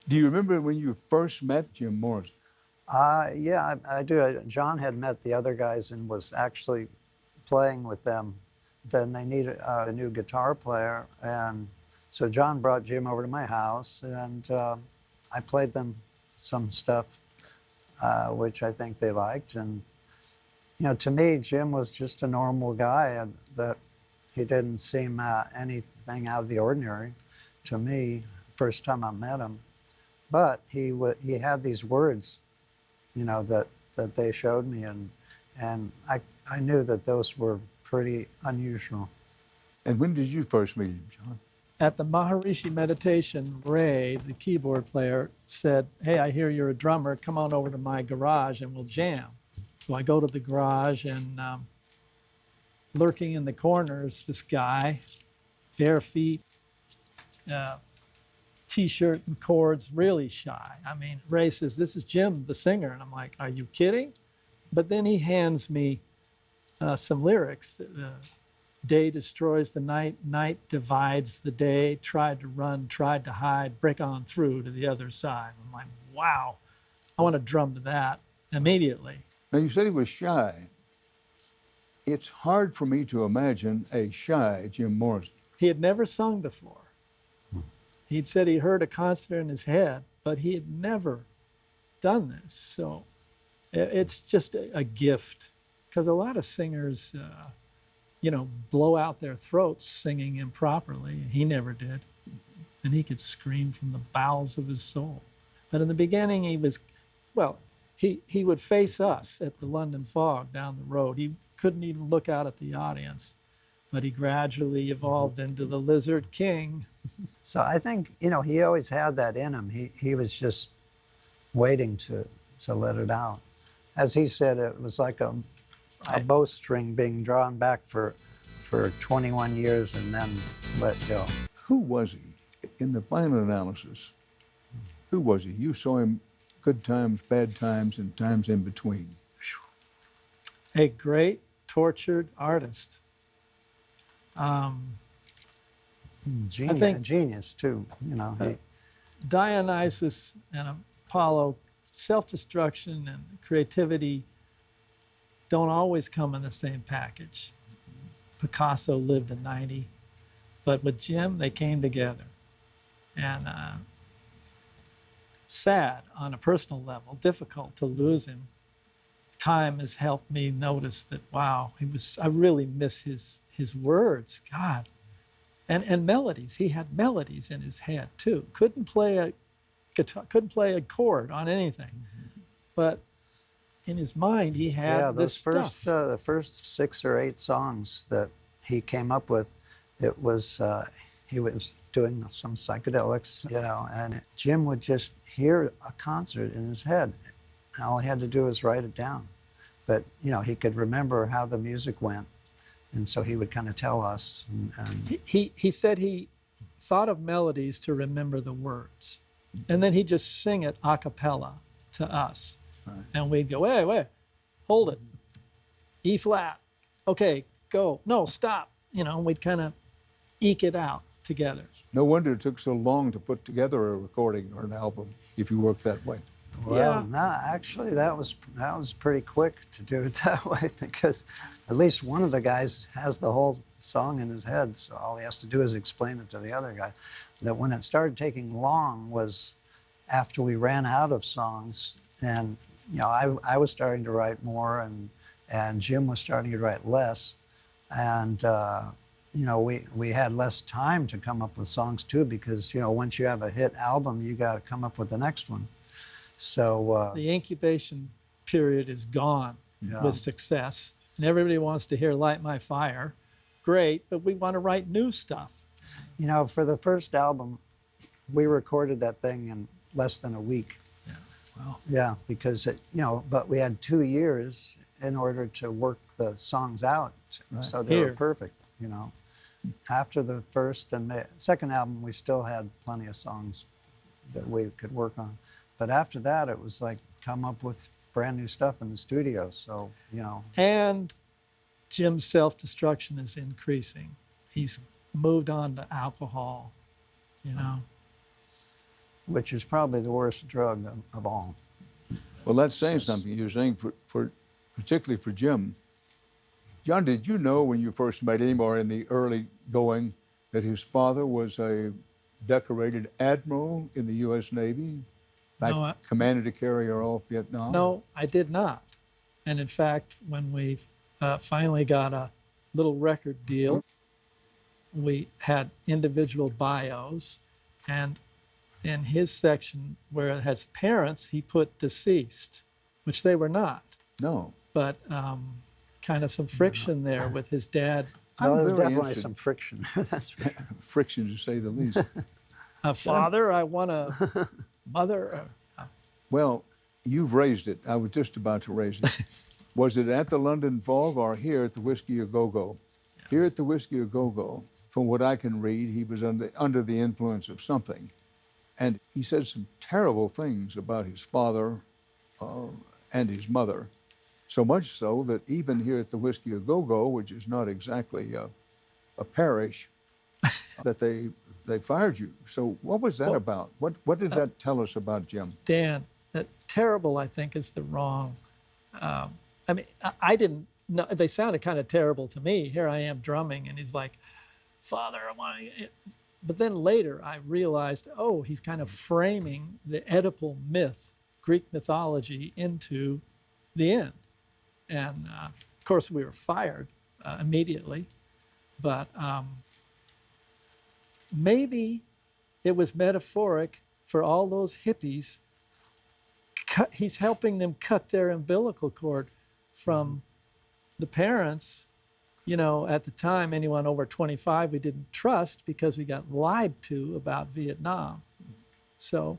Do you remember when you first met Jim Morrison? Yeah, I do. John had met the other guys and was actually playing with them. Then they needed a new guitar player, and so John brought Jim over to my house, and I played them some stuff, which I think they liked. And you know, to me, Jim was just a normal guy. That he didn't seem anything out of the ordinary to me. First time I met him, but he had these words, you know, that they showed me, and I knew that those were pretty unusual. And when did you first meet him, John? At the Maharishi meditation, Ray, the keyboard player, said, "Hey, I hear you're a drummer. Come on over to my garage and we'll jam." So I go to the garage, and lurking in the corners, this guy, bare feet, T-shirt and cords, really shy. I mean, Ray says, "This is Jim, the singer." And I'm like, "Are you kidding?" But then he hands me some lyrics. Day destroys the night, night divides the day, tried to run, tried to hide, break on through to the other side. I'm like, wow, I want to drum to that immediately. Now, you said he was shy. It's hard for me to imagine a shy Jim Morrison. He had never sung before. He'd said he heard a concert in his head, but he had never done this. So it's just a gift, because a lot of singers, you know, blow out their throats singing improperly, and he never did. And he could scream from the bowels of his soul. But in the beginning, he was, well, he would face us at the London Fog down the road. He couldn't even look out at the audience, but he gradually evolved into the Lizard King. So I think, you know, he always had that in him. He was just waiting to let it out. As he said, it was like a bowstring being drawn back for 21 years and then let go. Who was he in the final analysis? Who was he? You saw him good times, bad times, and times in between. A great tortured artist. Genius too, you know. Dionysus and Apollo, self-destruction and creativity don't always come in the same package. Picasso lived to 90, but with Jim, they came together. And sad on a personal level, difficult to lose him. Time has helped me notice that, wow, I really miss his words, God. And melodies. He had melodies in his head too. Couldn't play a guitar, couldn't play a chord on anything. But in his mind, he had this stuff. The first 6 or 8 songs that he came up with, it was he was doing some psychedelics, you know, and Jim would just hear a concert in his head. And all he had to do was write it down. But, you know, he could remember how the music went. And so he would kind of tell us. He said he thought of melodies to remember the words. And then he'd just sing it a cappella to us. Right. And we'd go, wait, hold it. E flat. Okay, go. No, stop. You know, and we'd kind of eke it out together. No wonder it took so long to put together a recording or an album if you work that way. Well, no, actually, that was pretty quick to do it that way, because at least one of the guys has the whole song in his head, so all he has to do is explain it to the other guy. That when it started taking long was after we ran out of songs, and you know, I was starting to write more, and Jim was starting to write less, and you know, we had less time to come up with songs too, because you know, once you have a hit album, you got to come up with the next one. So the incubation period is gone with success, and everybody wants to hear "Light My Fire." Great, but we want to write new stuff. You know, for the first album, we recorded that thing in less than a week. Yeah, well, yeah, because you know, but we had 2 years in order to work the songs out, so they were perfect. You know, after the first and the second album, we still had plenty of songs that we could work on. But after that, it was like come up with brand new stuff in the studio. So, you know. And Jim's self-destruction is increasing. He's moved on to alcohol, you know. which is probably the worst drug of all. Well, that's saying something. You're saying particularly for Jim. John, did you know when you first met him or in the early going that his father was a decorated admiral in the U.S. Navy? In fact, No, commanded a carrier off Vietnam? No, I did not. And in fact, when we finally got a little record deal, we had individual bios, and in his section where it has parents, he put deceased, which they were not. No. But kind of some friction there with his dad. Well, there was very definitely interested. some friction. That's right. Friction, to say the least. Father, I want a mother. Well, you've raised it. I was just about to raise it. Was it at the London Fog or here at the Whiskey A Go-Go? Here at the Whiskey A Go-Go, from what I can read, he was under the influence of something. And he said some terrible things about his father and his mother. So much so that even here at the Whiskey A Go-Go, which is not exactly a parish, that they fired you. So what was that about? What did that tell us about Jim? Dan, that terrible, I think, is the wrong. I mean, I didn't know. They sounded kind of terrible to me. Here I am drumming, and he's like, Father, I want to. But then later I realized, oh, he's kind of framing the Oedipal myth, Greek mythology, into the end. And of course, we were fired immediately. But maybe it was metaphoric for all those hippies. He's helping them cut their umbilical cord from the parents. You know, at the time, anyone over 25 we didn't trust because we got lied to about Vietnam. So,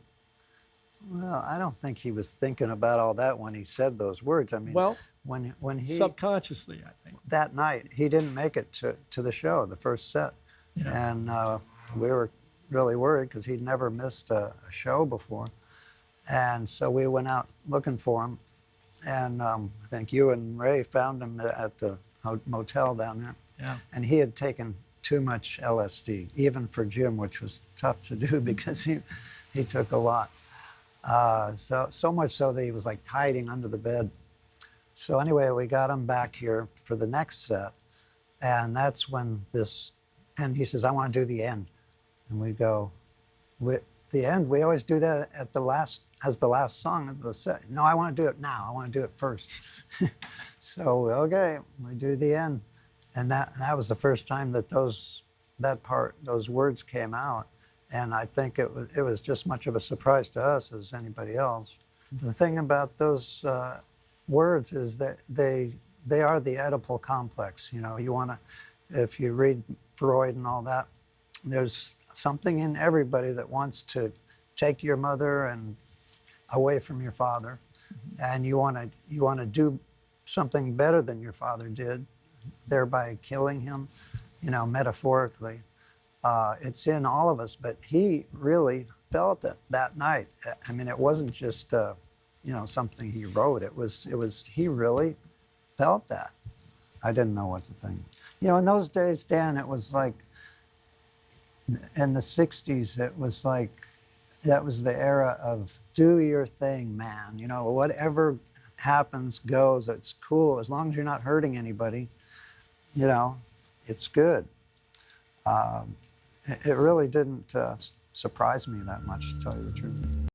Well, I don't think he was thinking about all that when he said those words. I mean, well, when he subconsciously, I think. that night he didn't make it to the show, the first set, Yeah. and we were really worried because he'd never missed a show before, and so we went out looking for him, and I think you and Ray found him at the motel down there. Yeah. And he had taken too much LSD, even for Jim, which was tough to do because he took a lot. So much so that he was like hiding under the bed. So anyway, we got him back here for the next set, and that's when and he says, I want to do the end. And we go, the end, we always do that at the last, as the last song of the set. No, I want to do it now. I want to do it first. So, okay, we do the end. And that was the first time that those words came out. And I think it was just much of a surprise to us as anybody else. The thing about those words is that they are the Oedipal complex. You know, if you read Freud and all that, there's something in everybody that wants to take your mother and away from your father, and you want to do something better than your father did, thereby killing him, you know, metaphorically. It's in all of us, but he really felt it that night. I mean, it wasn't just you know, something he wrote. It was he really felt that. I didn't know what to think. You know, in those days, Dan, it was like in the 60s, it was like that was the era of do your thing, man. You know, whatever happens goes. It's cool as long as you're not hurting anybody. You know, it's good. It really didn't surprise me that much, to tell you the truth.